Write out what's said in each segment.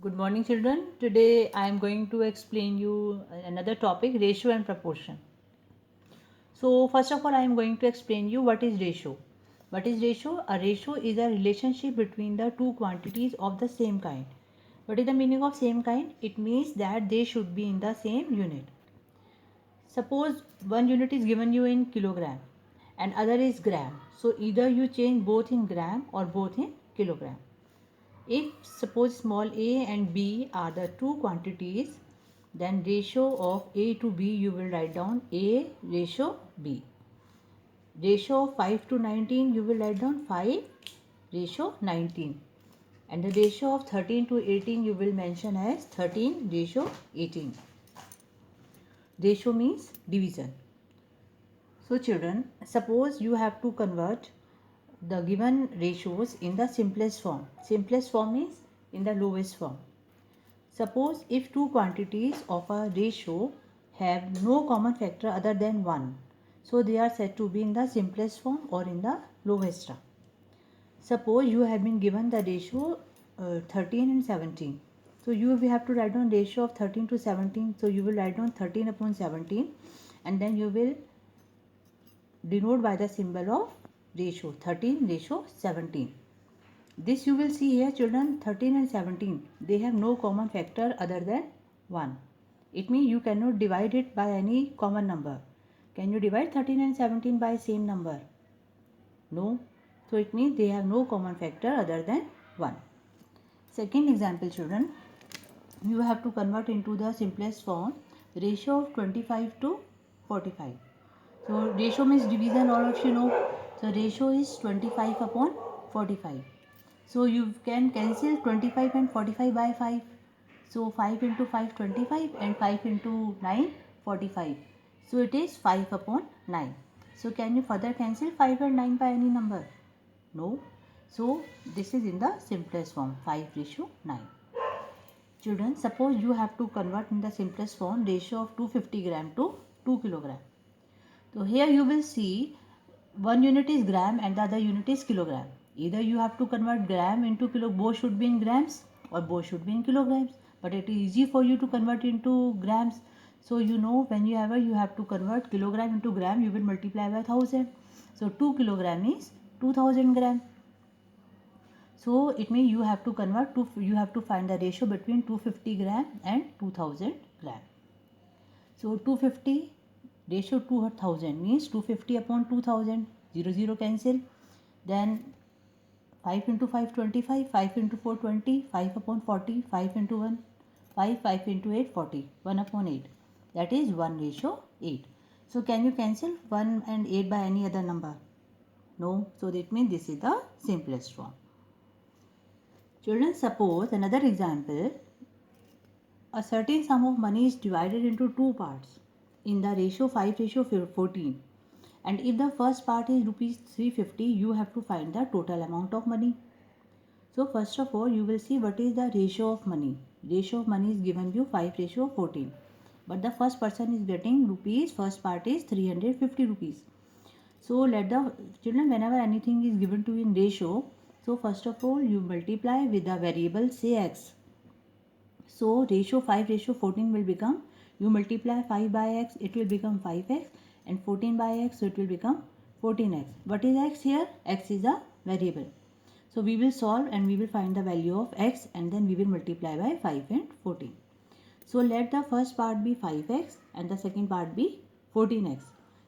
Good morning, children. Today I am going to explain you another topic, ratio and proportion. So first of all, I am going to explain you what is ratio. What is ratio? A ratio is a relationship between the two quantities of the same kind. What is the meaning of same kind? It means that they should be in the same unit. Suppose one unit is given you in kilogram and other is gram. So either you change both in gram or both in kilogram. If suppose small a and b are the two quantities, then ratio of a to b you will write down a ratio b. Ratio of 5 to 19 you will write down 5 ratio 19. And the ratio of 13 to 18 you will mention as 13 ratio 18. Ratio means division. So children, suppose you have to convert the given ratios in the simplest form. Simplest form is in the lowest form. Suppose if two quantities of a ratio have no common factor other than 1, so they are said to be in the simplest form or in the lowest term. Suppose you have been given the ratio 13 and 17. So you will have to write down ratio of 13 to 17. So you will write down 13 upon 17 and then you will denote by the symbol of ratio 13 ratio 17. This you will see here children, 13 and 17, they have no common factor other than 1. It means you cannot divide it by any common number. Can you divide 13 and 17 by same number? No. So it means they have no common factor other than 1. Second example children, you have to convert into the simplest form ratio of 25 to 45. So ratio means division, all of you know. So ratio is 25 upon 45. So you can cancel 25 and 45 by 5. So 5 into 5 25 and 5 into 9 45. So it is 5 upon 9. So can you further cancel 5 and 9 by any number? No. So this is in the simplest form 5 ratio 9. Children, suppose you have to convert in the simplest form ratio of 250 gram to 2 kilogram. So here you will see one unit is gram and the other unit is kilogram. Either you have to convert gram into kilo, both should be in grams or both should be in kilograms. But it is easy for you to convert into grams. So you know when you have to convert kilogram into gram, you will multiply by 1000. So 2 kilogram is 2000 gram. So it means you have to convert to, you have to find the ratio between 250 gram and 2000 gram. So 250 ratio 2000 means 250 upon 2000, 0 cancel. Then 5 into 5 25, 5 into 4 20, 5 upon 40, 5 into 1 5, 5 into 8 40, 1 upon 8, that is 1 ratio 8. So can you cancel 1 and 8 by any other number? No. So that means this is the simplest form. Children, suppose another example, a certain sum of money is divided into two parts in the ratio 5 ratio 14, and if the first part is rupees 350, you have to find the total amount of money. So first of all you will see what is the ratio of money. Ratio of money is given you 5 ratio 14, but the first person is getting rupees, first part is 350 rupees. So let the children, whenever anything is given to you in ratio, so first of all you multiply with the variable say x. So ratio 5 ratio 14 will become, you multiply 5 by x, it will become 5x, and 14 by x, so it will become 14x. What is x here? X is a variable. So we will solve and we will find the value of x and then we will multiply by 5 and 14. So let the first part be 5x and the second part be 14x.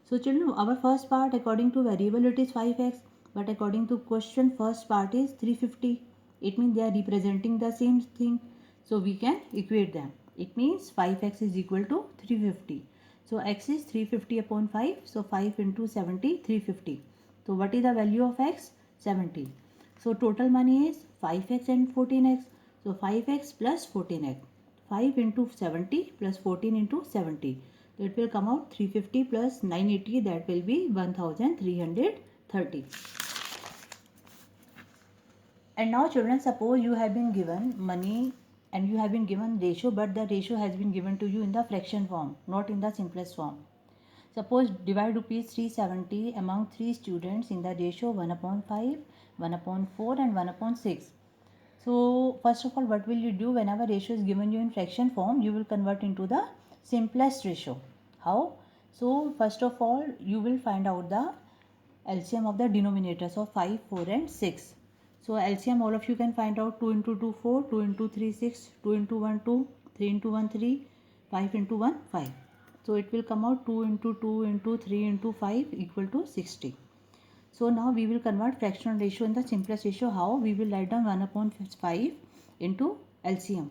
So children, our first part according to variable it is 5x, but according to question first part is 350. It means they are representing the same thing. So we can equate them. It means 5x is equal to 350. So x is 350 upon 5. So 5 into 70, 350. So what is the value of x? 70. So total money is 5x and 14x. So 5x plus 14x. 5 into 70 plus 14 into 70. So it will come out 350 plus 980, that will be 1330. And now children, suppose you have been given money and you have been given ratio, but the ratio has been given to you in the fraction form, not in the simplest form. Suppose divide rupees 370 among 3 students in the ratio 1 upon 5, 1 upon 4 and 1 upon 6. So first of all, what will you do whenever ratio is given you in fraction form? You will convert into the simplest ratio. How? So first of all, you will find out the LCM of the denominators of 5, 4 and 6. So LCM all of you can find out 2 into 2 4, 2 into 3 6, 2 into 1 2, 3 into 1 3, 5 into 1 5. So it will come out 2 into 2 into 3 into 5 equal to 60. So now we will convert fractional ratio in the simplest ratio. How? We will write down 1 upon 5 into LCM.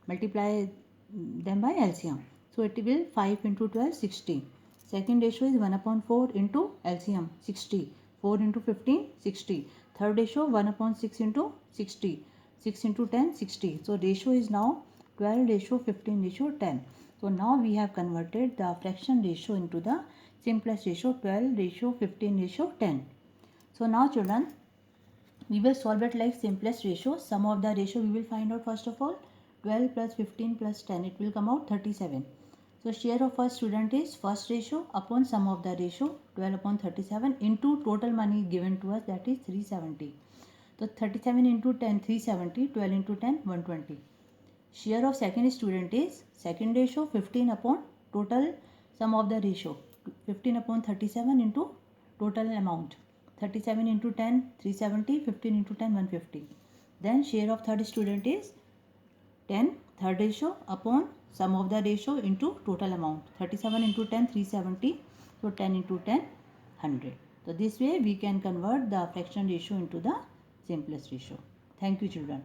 Multiply them by LCM. So it will 5 into 12 60. Second ratio is 1 upon 4 into LCM 60. 4 into 15 60. Third ratio 1 upon 6 into 60. 6 into 10 60. So ratio is now 12 ratio 15 ratio 10. So now we have converted the fraction ratio into the simplest ratio 12 ratio 15 ratio 10. So now children, we will solve it like simplest ratio. Sum of the ratio we will find out first of all. 12 plus 15 plus 10, it will come out 37. So share of first student is first ratio upon sum of the ratio 12 upon 37 into total money given to us, that is 370. So 37 into 10 370, 12 into 10 120. Share of second student is second ratio 15 upon total sum of the ratio 15 upon 37 into total amount 37 into 10 370, 15 into 10 150. Then share of third student is 10 third ratio upon sum of the ratio into total amount 37 into 10 370, so 10 into 10 100. So this way we can convert the fraction ratio into the simplest ratio. Thank you children.